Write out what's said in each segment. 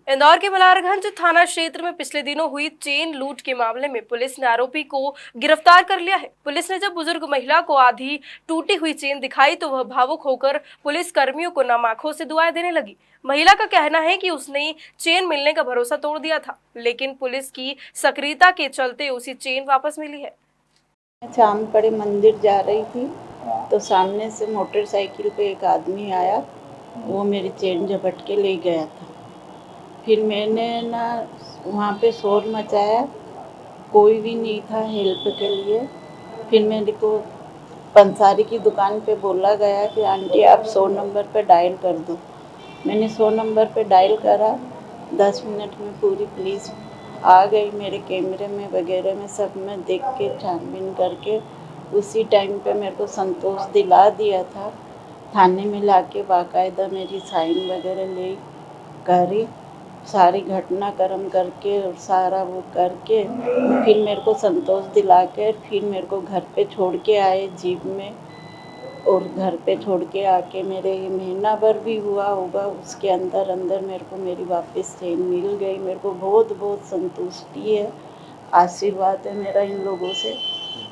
इंदौर के मल्हारगंज थाना क्षेत्र में पिछले दिनों हुई चेन लूट के मामले में पुलिस ने आरोपी को गिरफ्तार कर लिया है। पुलिस ने जब बुजुर्ग महिला को आधी टूटी हुई चेन दिखाई तो वह भावुक होकर पुलिस कर्मियों को नम आंखों से दुआएं देने लगी। महिला का कहना है कि उसने चेन मिलने का भरोसा तोड़ दिया था, लेकिन पुलिस की सक्रियता के चलते उसी चेन वापस मिली है। शाम पड़े मंदिर जा रही थी तो सामने से मोटरसाइकिल पे एक आदमी आया, वो मेरी चेन झपट के ले गया था। फिर मैंने ना वहाँ पे शोर मचाया, कोई भी नहीं था हेल्प के लिए। फिर मेरे को पंसारी की दुकान पे बोला गया कि आंटी आप 100 नंबर पे डायल कर दो। मैंने 100 नंबर पे डायल करा, 10 मिनट में पूरी पुलिस आ गई। मेरे कैमरे में वगैरह में सब में देख के छानबीन करके उसी टाइम पे मेरे को संतोष दिला दिया था। थाने में लाके बाकायदा मेरी साइन वगैरह ले करी, सारी घटनाक्रम करके और सारा वो करके फिर मेरे को संतोष दिला कर फिर मेरे को घर पे छोड़ के आए जीप में। और घर पे छोड़ के आके मेरे महीना भर भी हुआ होगा, उसके अंदर अंदर मेरे को मेरी वापस चेन मिल गई। मेरे को बहुत बहुत संतुष्टि है, आशीर्वाद है मेरा इन लोगों से,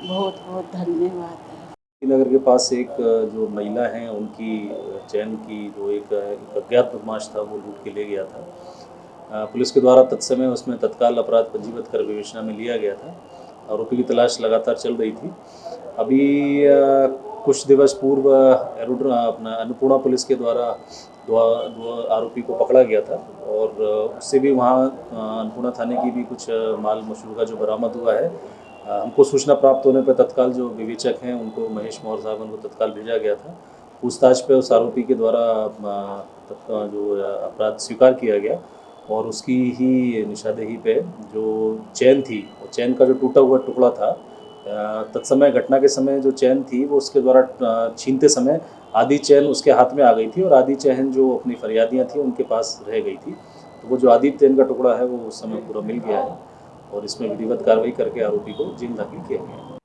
बहुत बहुत धन्यवाद है। नगर के पास एक जो महिला हैं उनकी चैन की जो एक अज्ञात बदमाश था वो लूट के ले गया था। पुलिस के द्वारा तत्समय उसमें तत्काल अपराध पंजीबद्ध कर विवेचना में लिया गया था। आरोपी की तलाश लगातार चल रही थी। अभी कुछ दिवस पूर्व अपना अन्नपूर्णा पुलिस के द्वारा दो आरोपी को पकड़ा गया था और उससे भी वहाँ अन्नपूर्णा थाने की भी कुछ माल मशरूका जो बरामद हुआ है। हमको सूचना प्राप्त होने पर तत्काल जो विवेचक हैं उनको महेश मौर्य साहब उनको तत्काल भेजा गया था। पूछताछ पे उस आरोपी के द्वारा जो अपराध स्वीकार किया गया और उसकी ही निशानदेही पे जो चैन थी, वो चैन का जो टूटा हुआ टुकड़ा था, तत्समय घटना के समय जो चैन थी वो उसके द्वारा छीनते समय आधी चैन उसके हाथ में आ गई थी और आधी चैन जो अपनी फरियादियाँ थी उनके पास रह गई थी। तो वो जो आधी चैन का टुकड़ा है वो उस समय पूरा मिल गया है और इसमें विधिवत कार्रवाई करके आरोपी को जेल दाखिल किया गया है।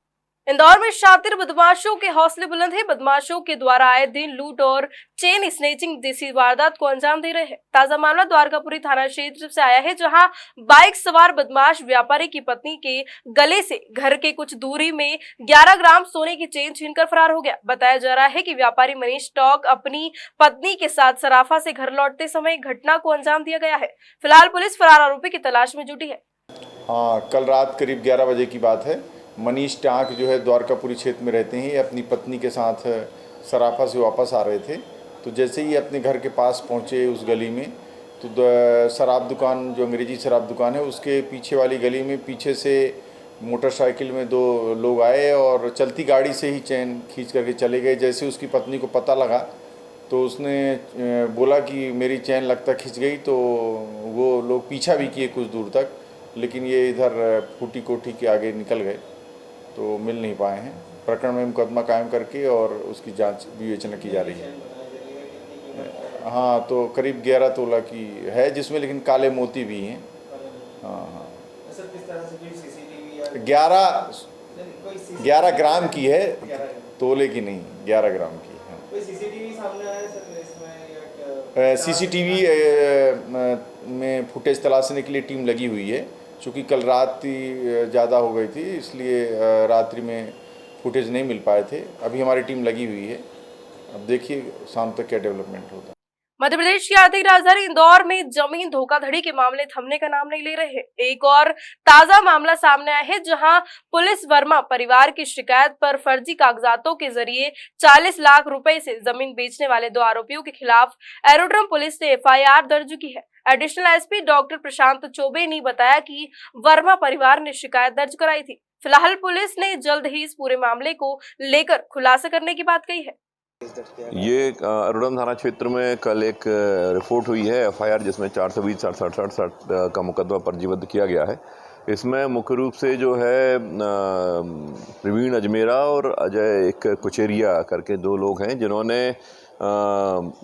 इंदौर में शातिर बदमाशों के हौसले बुलंद है। बदमाशों के द्वारा आए दिन लूट और चेन स्नेचिंग जैसी वारदात को अंजाम दे रहे हैं। ताजा मामला द्वारकापुरी थाना क्षेत्र से आया है, जहां बाइक सवार बदमाश व्यापारी की पत्नी के गले से घर के कुछ दूरी में 11 ग्राम सोने की चेन छीनकर फरार हो गया। बताया जा रहा है कि व्यापारी मनीष टॉक अपनी पत्नी के साथ सराफा से घर लौटते समय घटना को अंजाम दिया गया है। फिलहाल पुलिस फरार आरोपी की तलाश में जुटी है। हाँ, कल रात करीब 11 बजे की बात है। मनीष टाँक जो है द्वारकापुरी क्षेत्र में रहते हैं, अपनी पत्नी के साथ सराफा से वापस आ रहे थे। तो जैसे ही अपने घर के पास पहुँचे उस गली में, तो शराब दुकान जो अंग्रेजी शराब दुकान है उसके पीछे वाली गली में पीछे से मोटरसाइकिल में दो लोग आए और चलती गाड़ी से ही चैन खींच करके चले गए। जैसे उसकी पत्नी को पता लगा तो उसने बोला कि मेरी चैन लगता खिंच गई, तो वो लोग पीछा भी किए कुछ दूर तक, लेकिन ये इधर फूटी कोठी के आगे निकल गए तो मिल नहीं पाए हैं। प्रकरण में मुकदमा कायम करके और उसकी जांच विवेचना की जा रही है। हाँ, तो करीब 11 तोला की है जिसमें लेकिन काले मोती भी हैं। हाँ, 11 ग्राम की है, तोले की नहीं, 11 ग्राम की है। सीसीटीवी में फुटेज तलाशने के लिए टीम लगी हुई है। चूँकि कल रात ज़्यादा हो गई थी इसलिए रात्रि में फुटेज नहीं मिल पाए थे। अभी हमारी टीम लगी हुई है, अब देखिए शाम तक क्या डेवलपमेंट होता है। मध्य प्रदेश की आर्थिक राजधानी इंदौर में जमीन धोखाधड़ी के मामले थमने का नाम नहीं ले रहे हैं। एक और ताजा मामला सामने आया है, जहां पुलिस वर्मा परिवार की शिकायत पर फर्जी कागजातों के जरिए 40 लाख रुपए से जमीन बेचने वाले 2 आरोपियों के खिलाफ एरोड्रम पुलिस ने एफआईआर दर्ज की है। एडिशनल एसपी डॉक्टर प्रशांत चौबे ने बताया कि वर्मा परिवार ने शिकायत दर्ज कराई थी। फिलहाल पुलिस ने जल्द ही इस पूरे मामले को लेकर खुलासा करने की बात कही है। ये अरोड़ा थाना क्षेत्र में कल एक रिपोर्ट हुई है एफआईआर, जिसमें 420/67 का मुकदमा पंजीबद्ध किया गया है। इसमें मुख्य रूप से जो है प्रवीण अजमेरा और अजय एक कुचेरिया करके 2 लोग हैं, जिन्होंने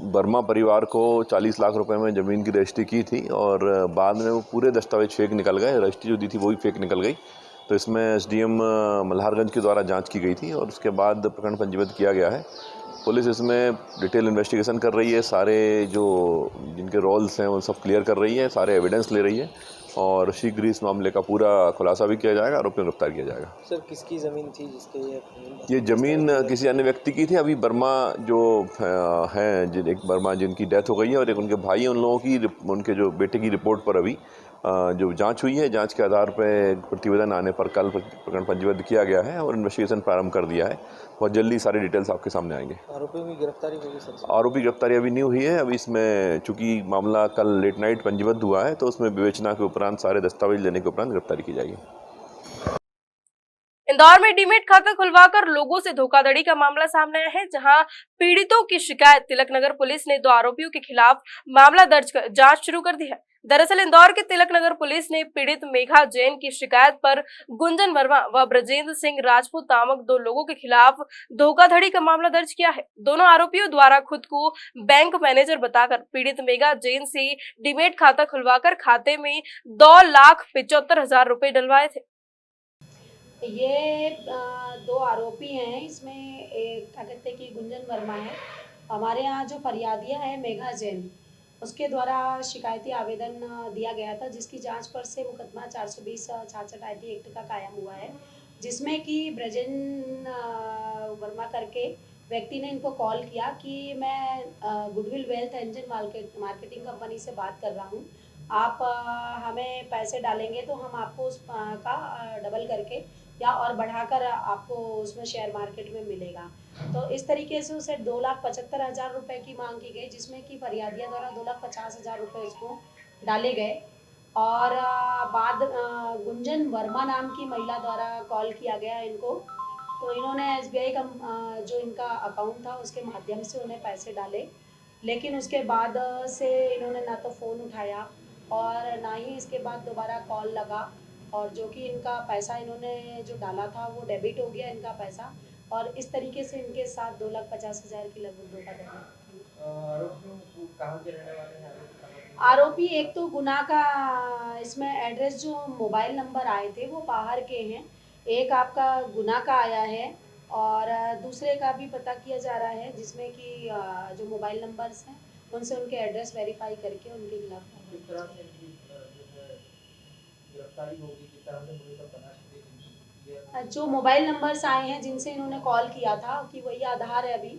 वर्मा परिवार को 40 लाख रुपए में ज़मीन की रजिस्ट्री की थी और बाद में वो पूरे दस्तावेज फेक निकल गए। रजिस्ट्री जो दी थी वो भी फेक निकल गई। तो इसमें एसडीएम मल्हारगंज के द्वारा जांच की गई थी और उसके बाद प्रकरण पंजीबद्ध किया गया है। पुलिस इसमें डिटेल इन्वेस्टिगेशन कर रही है, सारे जो जिनके रोल्स हैं वो सब क्लियर कर रही है, सारे एविडेंस ले रही है और शीघ्र इस मामले का पूरा खुलासा भी किया जाएगा, आरोपी को गिरफ्तार किया जाएगा। सर किसकी ज़मीन थी जिसके ये ज़मीन किसी अन्य व्यक्ति की थी। अभी वर्मा जो हैं एक वर्मा जिनकी डेथ हो गई है और एक उनके भाई हैं, उन लोगों की उनके जो बेटे की रिपोर्ट पर अभी जो जांच हुई है, जांच के आधार पर प्रतिवेदन आने पर कल प्रकरण पंजीबद्ध किया गया है और इन्वेस्टिगेशन प्रारंभ कर दिया है। बहुत जल्दी सारे डिटेल्स आपके सामने आएंगे। आरोपियों की गिरफ्तारी होगी सर? आरोपी गिरफ्तारी अभी नहीं हुई है। अभी इसमें चूंकि मामला कल लेट नाइट पंजीबद्ध हुआ है तो उसमें विवेचना के उपरांत सारे दस्तावेज लेने के उपरांत गिरफ्तारी की जाएगी। इंदौर में डीमेट खाता खुलवाकर लोगों से धोखाधड़ी का मामला सामने आया है, जहां पीड़ितों की शिकायत तिलक नगर पुलिस ने 2 आरोपियों के खिलाफ मामला दर्ज कर जांच शुरू कर दी है। दरअसल इंदौर के तिलक नगर पुलिस ने पीड़ित मेघा जैन की शिकायत पर गुंजन वर्मा व ब्रजेंद्र सिंह राजपूत नामक 2 लोगों के खिलाफ धोखाधड़ी का मामला दर्ज किया है। दोनों आरोपियों द्वारा खुद को बैंक मैनेजर बताकर पीड़ित मेघा जैन से डीमेट खाता खुलवाकर खाते में 2,75,000 रुपए डलवाए थे। ये 2 आरोपी हैं। इसमें एक क्या कहते हैं कि गुंजन वर्मा है। हमारे यहाँ जो फरियादिया है मेघा जैन, उसके द्वारा शिकायती आवेदन दिया गया था, जिसकी जांच पर से मुकदमा 420-66 IT एक्ट का कायम हुआ है, जिसमें कि ब्रजेंद्र वर्मा करके व्यक्ति ने इनको कॉल किया कि मैं goodwill wealth angel marketing company से बात कर रहा हूँ, आप हमें पैसे डालेंगे तो हम आपको उस का डबल करके या और बढ़ाकर आपको उसमें शेयर मार्केट में मिलेगा। तो इस तरीके से उसे 2,75,000 रुपये की मांग की गई, जिसमें कि फरियादिया द्वारा 2,50,000 रुपये उसको डाले गए। और बाद गुंजन वर्मा नाम की महिला द्वारा कॉल किया गया इनको, तो इन्होंने SBI का जो इनका अकाउंट था उसके माध्यम से उन्हें पैसे डाले, लेकिन उसके बाद से इन्होंने ना तो फ़ोन उठाया और ना ही इसके बाद दोबारा कॉल लगा, और जो कि इनका पैसा इन्होंने जो डाला था वो डेबिट हो गया इनका पैसा, और इस तरीके से इनके साथ 2,50,000 की लगभग धोखाधड़ी। आरोपियों को कहाँ के रहने वाले हैं? आरोपी एक तो गुना का इसमें एड्रेस जो मोबाइल नंबर आए थे वो बाहर के हैं, एक आपका गुना का आया है और दूसरे का भी पता किया जा रहा है, जिसमें कि जो मोबाइल नंबर्स हैं उनसे उनके एड्रेस वेरीफाई करके उनके खिलाफ गिरफ्तारी होगी, जिस तरह से पुलिस अब तलाश रही है। जो मोबाइल नंबर्स आए हैं जिनसे इन्होंने कॉल किया था कि वही आधार है अभी,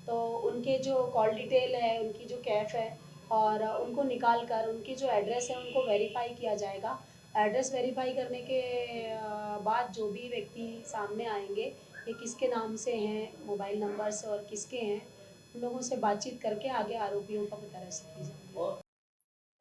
तो उनके जो कॉल डिटेल है, उनकी जो कैफ है, और उनको निकाल कर उनकी जो एड्रेस है उनको वेरीफाई किया जाएगा। एड्रेस वेरीफाई करने के बाद जो भी व्यक्ति सामने आएंगे ये किसके नाम से हैं, मोबाइल नंबर से और किसके हैं, उन लोगों से बातचीत करके आगे आरोपियों का पता रह सकेगा।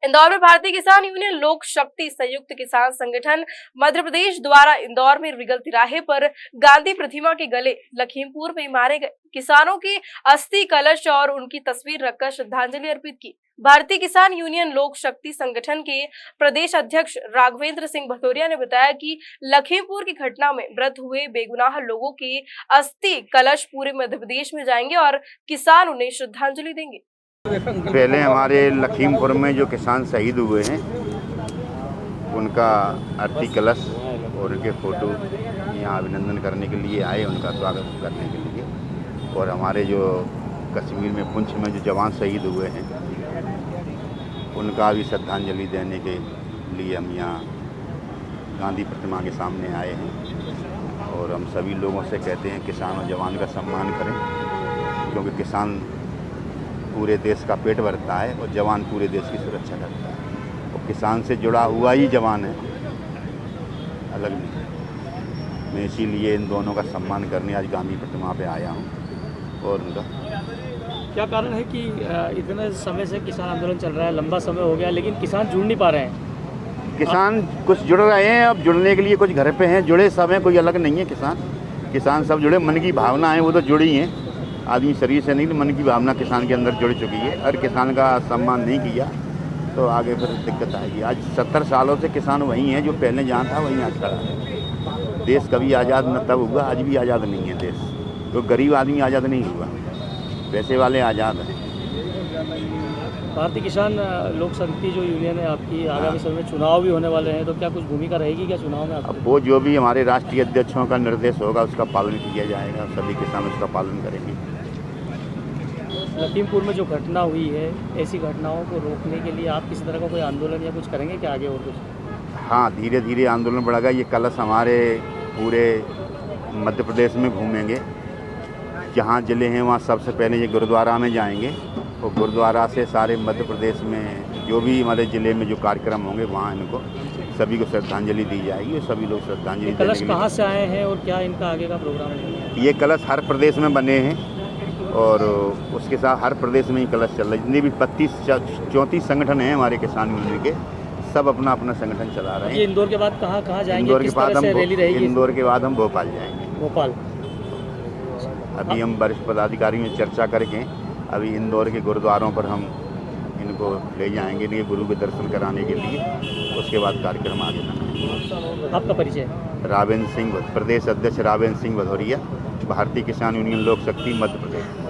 इंदौर में भारतीय किसान यूनियन लोक शक्ति संयुक्त किसान संगठन मध्य प्रदेश द्वारा इंदौर में रिगल तिराहे पर गांधी प्रतिमा के गले लखीमपुर में मारे गए किसानों की अस्थि कलश और उनकी तस्वीर रखकर श्रद्धांजलि अर्पित की। भारतीय किसान यूनियन लोक शक्ति संगठन के प्रदेश अध्यक्ष राघवेंद्र सिंह भदौरिया ने बताया कि लखीमपुर की घटना में मृत हुए बेगुनाह लोगों के अस्थि कलश पूरे मध्य प्रदेश में जाएंगे और किसान उन्हें श्रद्धांजलि देंगे। पहले हमारे लखीमपुर में जो किसान शहीद हुए हैं उनका अर्थी कलश और उनके फ़ोटो यहाँ अभिनंदन करने के लिए आए, उनका स्वागत करने के लिए। और हमारे जो कश्मीर में पुंछ में जो जवान शहीद हुए हैं उनका भी श्रद्धांजलि देने के लिए हम यहाँ गांधी प्रतिमा के सामने आए हैं। और हम सभी लोगों से कहते हैं किसान और जवान का सम्मान करें, क्योंकि किसान पूरे देश का पेट भरता है और जवान पूरे देश की सुरक्षा करता है। और किसान से जुड़ा हुआ ही जवान है, अलग नहीं। मैं इसीलिए इन दोनों का सम्मान करने आज गांधी प्रतिमा पे आया हूँ। और उनका क्या कारण है कि इतने समय से किसान आंदोलन चल रहा है, लंबा समय हो गया, लेकिन किसान जुड़ नहीं पा रहे हैं? किसान कुछ जुड़ रहे हैं, अब जुड़ने के लिए कुछ घर पे हैं, जुड़े सब हैं, कोई अलग नहीं है। किसान सब जुड़े, मन की भावना है वो तो जुड़ी हैं। आदमी शरीर से नहीं, मन की भावना किसान के अंदर जुड़ चुकी है। और किसान का सम्मान नहीं किया तो आगे फिर दिक्कत आएगी। आज 70 सालों से किसान वही हैं जो पहले जहाँ था वहीं आज खड़ा है। देश कभी आज़ाद न तब हुआ, आज भी आज़ाद नहीं है देश। तो गरीब आदमी आज़ाद नहीं हुआ, पैसे वाले आज़ाद हैं। भारतीय किसान लोक शक्ति जो यूनियन है आपकी, आगामी समय में चुनाव भी होने वाले हैं, तो क्या कुछ भूमिका रहेगी क्या चुनाव में? अब वो जो भी हमारे राष्ट्रीय अध्यक्षों का निर्देश होगा उसका पालन किया जाएगा, सभी किसान उसका पालन करेंगे। लखीमपुर में जो घटना हुई है, ऐसी घटनाओं को रोकने के लिए आप किसी तरह का कोई आंदोलन या कुछ करेंगे क्या आगे और कुछ? हाँ, धीरे धीरे आंदोलन बढ़ेगा। ये कलश हमारे पूरे मध्य प्रदेश में घूमेंगे। जहाँ ज़िले हैं वहाँ सबसे पहले ये गुरुद्वारा में जाएंगे और गुरुद्वारा से सारे मध्य प्रदेश में जो भी हमारे ज़िले में जो कार्यक्रम होंगे वहाँ इनको सभी को श्रद्धांजलि दी जाएगी और सभी लोग श्रद्धांजलि देने कलश के लिए। कहाँ से आए हैं और क्या इनका आगे का प्रोग्राम है? ये कलश हर प्रदेश में बने हैं और उसके साथ हर प्रदेश में ही कलश चल रहा है। जितने भी 34 संगठन हैं हमारे किसान यूनियन के, सब अपना अपना संगठन चला रहे ये हैं। इंदौर के बाद कहाँ कहाँ जाएंगे? इंदौर के किस बाद तरह से रैली रहेगी? इंदौर के बाद हम भोपाल जाएंगे। भोपाल। अभी हम वरिष्ठ पदाधिकारियों से चर्चा करके अभी इंदौर के गुरुद्वारों पर हम इनको ले जाएंगे इनके गुरु के दर्शन कराने के लिए। उसके बाद कार्यक्रम आगे बढ़ेगा। आपका परिचय? रावेंद्र सिंह, प्रदेश अध्यक्ष रावेंद्र सिंह भदौरिया, भारतीय किसान यूनियन लोक शक्ति मध्य प्रदेश।